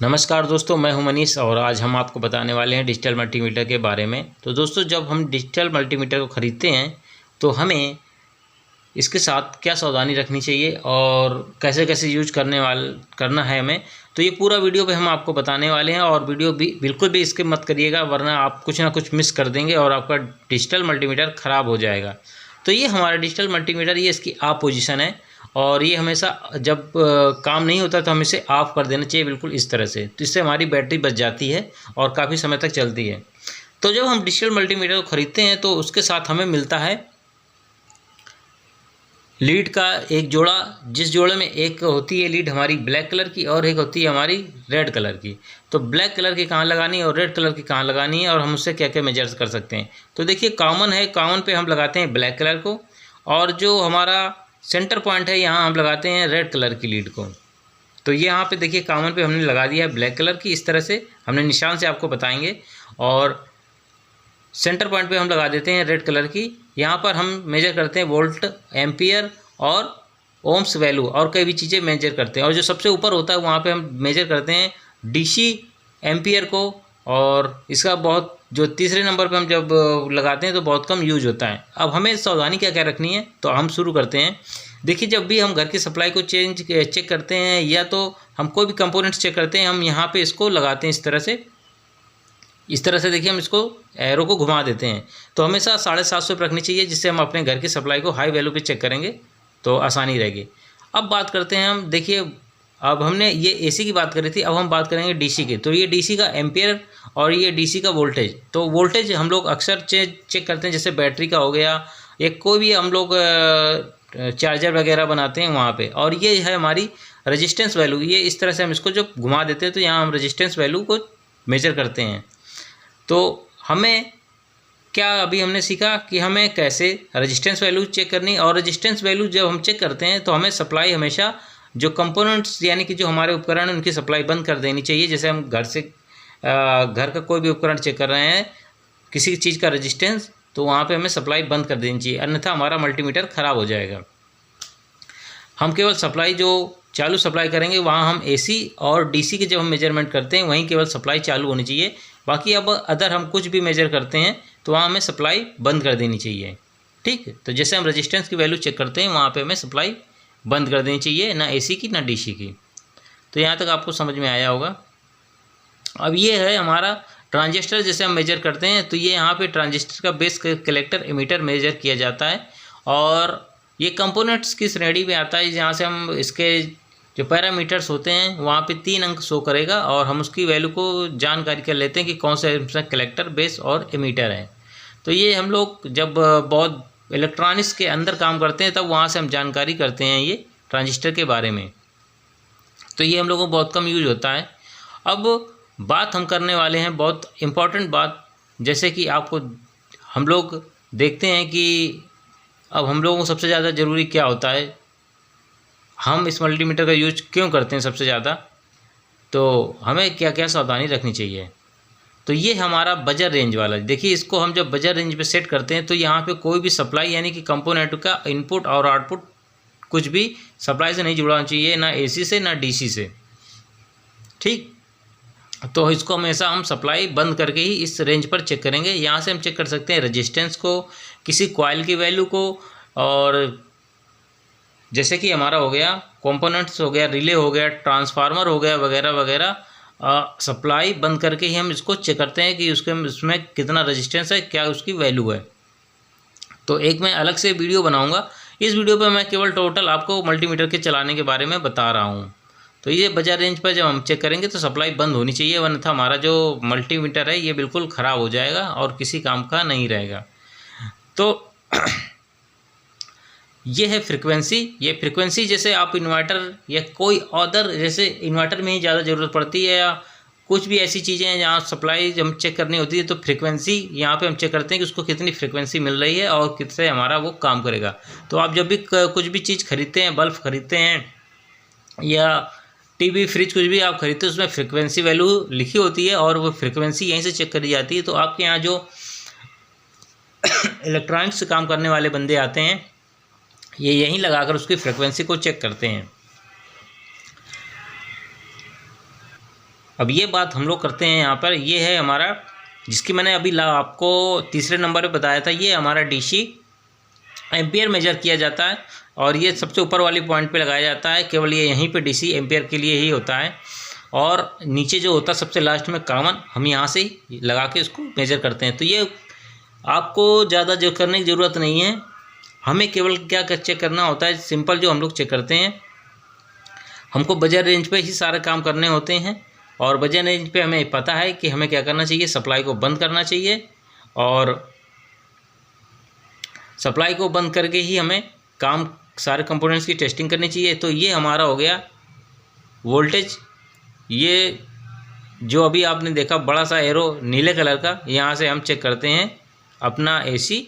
नमस्कार दोस्तों, मैं हूं मनीष और आज हम आपको बताने वाले हैं डिजिटल मल्टीमीटर के बारे में। तो दोस्तों, जब हम डिजिटल मल्टीमीटर को ख़रीदते हैं तो हमें इसके साथ क्या सावधानी रखनी चाहिए और कैसे कैसे यूज करना है हमें, तो ये पूरा वीडियो पे हम आपको बताने वाले हैं। और वीडियो भी बिल्कुल भी स्किप मत करिएगा, वरना आप कुछ ना कुछ मिस कर देंगे और आपका डिजिटल मल्टीमीटर ख़राब हो जाएगा। तो ये हमारा डिजिटल मल्टीमीटर, ये इसकी ऑफ पोजीशन है और ये हमेशा जब काम नहीं होता तो हमें इसे ऑफ़ कर देना चाहिए, बिल्कुल इस तरह से। तो इससे हमारी बैटरी बच जाती है और काफ़ी समय तक चलती है। तो जब हम डिजिटल मल्टीमीटर को ख़रीदते हैं तो उसके साथ हमें मिलता है लीड का एक जोड़ा, जिस जोड़े में एक होती है लीड हमारी ब्लैक कलर की और एक होती है हमारी रेड कलर की। तो ब्लैक कलर की कहाँ लगानी है और रेड कलर की कहाँ लगानी है और हम उससे क्या क्या मेजर्स कर सकते हैं। तो देखिए, कॉमन है, कॉमन पे हम लगाते हैं ब्लैक कलर को, और जो हमारा सेंटर पॉइंट है यहाँ हम लगाते हैं रेड कलर की लीड को। तो ये यहाँ पे देखिए, कॉमन पे हमने लगा दिया है ब्लैक कलर की। इस तरह से हमने निशान से आपको बताएंगे, और सेंटर पॉइंट पे हम लगा देते हैं रेड कलर की। यहाँ पर हम मेजर करते हैं वोल्ट, एम्पियर और ओम्स वैल्यू, और कई भी चीज़ें मेजर करते हैं। और जो सबसे ऊपर होता है वहाँ पे हम मेजर करते हैं डीसी एम्पियर को, और इसका बहुत जो तीसरे नंबर पे हम जब लगाते हैं तो बहुत कम यूज होता है। अब हमें सावधानी क्या क्या रखनी है, तो हम शुरू करते हैं। देखिए, जब भी हम घर की सप्लाई को चेक करते हैं या तो हम कोई भी कंपोनेंट्स चेक करते हैं, हम यहाँ पे इसको लगाते हैं इस तरह से देखिए, हम इसको एरो को घुमा देते हैं। तो हमेशा 750 पे रखनी चाहिए, जिससे हम अपने घर की सप्लाई को हाई वैल्यू पे चेक करेंगे तो आसानी रहेगी। अब बात करते हैं हम, देखिए अब हमने ये एसी की बात करी थी, अब हम बात करेंगे डीसी की। तो ये डीसी का एम्पियर और ये डीसी का वोल्टेज। तो वोल्टेज हम लोग अक्सर चेक करते हैं, जैसे बैटरी का हो गया, एक कोई भी हम लोग चार्जर वगैरह बनाते हैं वहाँ पे। और ये है हमारी रेजिस्टेंस वैल्यू। ये इस तरह से हम इसको जब घुमा देते हैं तो यहाँ हम रेजिस्टेंस वैल्यू को मेजर करते हैं। तो हमें क्या अभी हमने सीखा कि हमें कैसे रेजिस्टेंस वैल्यू चेक करनी। और रेजिस्टेंस वैल्यू जब हम चेक करते हैं तो हमें सप्लाई हमेशा जो कंपोनेंट्स यानी कि जो हमारे उपकरण हैं उनकी सप्लाई बंद कर देनी चाहिए। जैसे हम घर का कोई भी उपकरण चेक कर रहे हैं, किसी चीज़ का रेजिस्टेंस, तो वहाँ पे हमें सप्लाई बंद कर देनी चाहिए, अन्यथा हमारा मल्टीमीटर ख़राब हो जाएगा। हम केवल सप्लाई जो चालू सप्लाई करेंगे, वहाँ हम एसी और डीसी के जब हम मेजरमेंट करते हैं वहीं केवल सप्लाई चालू होनी चाहिए। बाकी अब अदर हम कुछ भी मेजर करते हैं तो वहाँ हमें सप्लाई बंद कर देनी चाहिए। ठीक है, तो जैसे हम रेजिस्टेंस की वैल्यू चेक करते हैं वहाँ पे हमें सप्लाई बंद कर देनी चाहिए, ना एसी की ना डीसी की। तो यहाँ तक आपको समझ में आया होगा। अब ये है हमारा ट्रांजिस्टर, जैसे हम मेजर करते हैं तो ये यहाँ पे ट्रांजिस्टर का बेस कलेक्टर एमीटर मेजर किया जाता है, और ये कंपोनेंट्स की श्रेणी में आता है, जहाँ से हम इसके जो पैरामीटर्स होते हैं वहाँ पे 3 अंक शो करेगा, और हम उसकी वैल्यू को जानकारी कर लेते हैं कि कौन सा कलेक्टर, बेस और एमीटर है। तो ये हम लोग जब बहुत इलेक्ट्रॉनिक्स के अंदर काम करते हैं तब वहाँ से हम जानकारी करते हैं ये ट्रांजिस्टर के बारे में। तो ये हम लोगों को बहुत कम यूज होता है। अब बात हम करने वाले हैं बहुत इम्पॉर्टेंट बात, जैसे कि आपको हम लोग देखते हैं कि अब हम लोगों को सबसे ज़्यादा ज़रूरी क्या होता है, हम इस मल्टीमीटर का यूज क्यों करते हैं सबसे ज़्यादा, तो हमें क्या क्या सावधानी रखनी चाहिए। तो ये हमारा बजर रेंज वाला, देखिए इसको हम जब बजर रेंज पे सेट करते हैं तो यहाँ पे कोई भी सप्लाई यानी कि कंपोनेंट का इनपुट और आउटपुट कुछ भी सप्लाई से नहीं जुड़ा होना चाहिए, ना एसी से ना डीसी से। ठीक, तो इसको हमेशा हम सप्लाई बंद करके ही इस रेंज पर चेक करेंगे। यहाँ से हम चेक कर सकते हैं रेजिस्टेंस को, किसी कॉइल की वैल्यू को, और जैसे कि हमारा हो गया कंपोनेंट्स हो गया, रिले हो गया, ट्रांसफार्मर हो गया, वगैरह वगैरह। सप्लाई बंद करके ही हम इसको चेक करते हैं कि उसमें कितना रेजिस्टेंस है, क्या उसकी वैल्यू है। तो एक मैं अलग से वीडियो बनाऊंगा, इस वीडियो पे मैं केवल टोटल आपको मल्टीमीटर के चलाने के बारे में बता रहा हूँ। तो ये बजर रेंज पर जब हम चेक करेंगे तो सप्लाई बंद होनी चाहिए, वरना हमारा जो मल्टीमीटर है ये बिल्कुल ख़राब हो जाएगा और किसी काम का नहीं रहेगा। तो ये है फ्रीक्वेंसी। ये फ्रीक्वेंसी जैसे आप इन्वर्टर या कोई अदर, जैसे इन्वर्टर में ही ज़्यादा ज़रूरत पड़ती है या कुछ भी ऐसी चीज़ें हैं जहाँ सप्लाई जब चेक करनी होती है, तो फ्रीक्वेंसी यहाँ पे हम चेक करते हैं कि उसको कितनी फ्रीक्वेंसी मिल रही है और किससे हमारा वो काम करेगा। तो आप जब भी कुछ भी चीज़ खरीदते हैं, बल्ब खरीदते हैं या टीवी, फ्रिज, कुछ भी आप खरीदते हैं, उसमें फ्रीक्वेंसी वैल्यू लिखी होती है और वो फ्रीक्वेंसी यहीं से चेक करी जाती है। तो आपके यहाँ जो इलेक्ट्रॉनिक्स से काम करने वाले बंदे आते हैं, ये यहीं लगाकर उसकी फ्रीक्वेंसी को चेक करते हैं। अब ये बात हम लोग करते हैं यहाँ पर, ये है हमारा जिसकी मैंने अभी आपको तीसरे नंबर पे बताया था, ये हमारा डीसी एम्पियर मेजर किया जाता है और ये सबसे ऊपर वाली पॉइंट पे लगाया जाता है। केवल ये यहीं पे डीसी एम्पियर के लिए ही होता है और नीचे जो होता है सबसे लास्ट में कॉमन, हम यहाँ से ही लगा के इसको मेजर करते हैं। तो ये आपको ज़्यादा जो करने की ज़रूरत नहीं है, हमें केवल क्या चेक करना होता है, सिंपल जो हम लोग चेक करते हैं, हमको बजट रेंज पे ही सारे काम करने होते हैं और बजट रेंज पे हमें पता है कि हमें क्या करना चाहिए, सप्लाई को बंद करना चाहिए और सप्लाई को बंद करके ही हमें काम सारे कंपोनेंट्स की टेस्टिंग करनी चाहिए। तो ये हमारा हो गया वोल्टेज। ये जो अभी आपने देखा बड़ा सा एरो नीले कलर का, यहाँ से हम चेक करते हैं अपना एसी,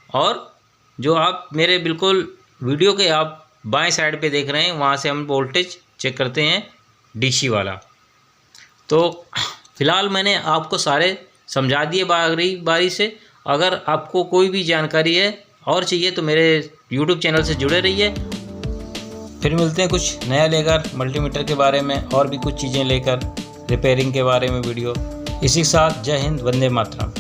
और जो आप मेरे बिल्कुल वीडियो के आप बाएं साइड पे देख रहे हैं, वहाँ से हम वोल्टेज चेक करते हैं डीसी वाला। तो फ़िलहाल मैंने आपको सारे समझा दिए बारी बारी से। अगर आपको कोई भी जानकारी है और चाहिए तो मेरे YouTube चैनल से जुड़े रहिए। फिर मिलते हैं कुछ नया लेकर, मल्टीमीटर के बारे में और भी कुछ चीज़ें लेकर, रिपेयरिंग के बारे में वीडियो। इसी के साथ जय हिंद, वंदे मातरम।